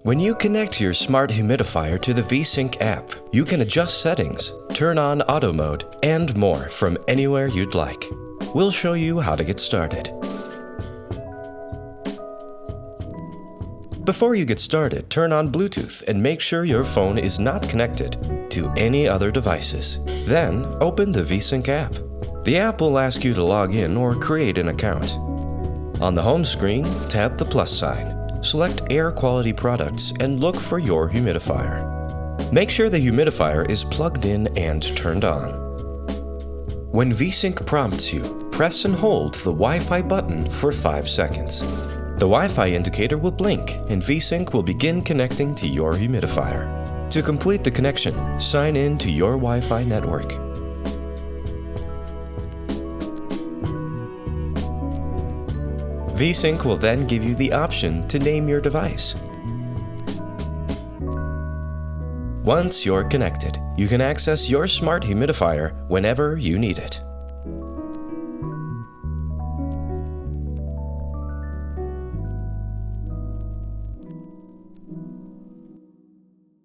When you connect your smart humidifier to the VeSync app, you can adjust settings, turn on auto mode, and more from anywhere you'd like. We'll show you how to get started. Before you get started, turn on Bluetooth and make sure your phone is not connected to any other devices. Then, open the VeSync app. The app will ask you to log in or create an account. On the home screen, tap the plus sign. Select Air Quality Products and look for your humidifier. Make sure the humidifier is plugged in and turned on. When VeSync prompts you, press and hold the Wi-Fi button for 5 seconds. The Wi-Fi indicator will blink and VeSync will begin connecting to your humidifier. To complete the connection, sign in to your Wi-Fi network. VeSync will then give you the option to name your device. Once you're connected, you can access your smart humidifier whenever you need it.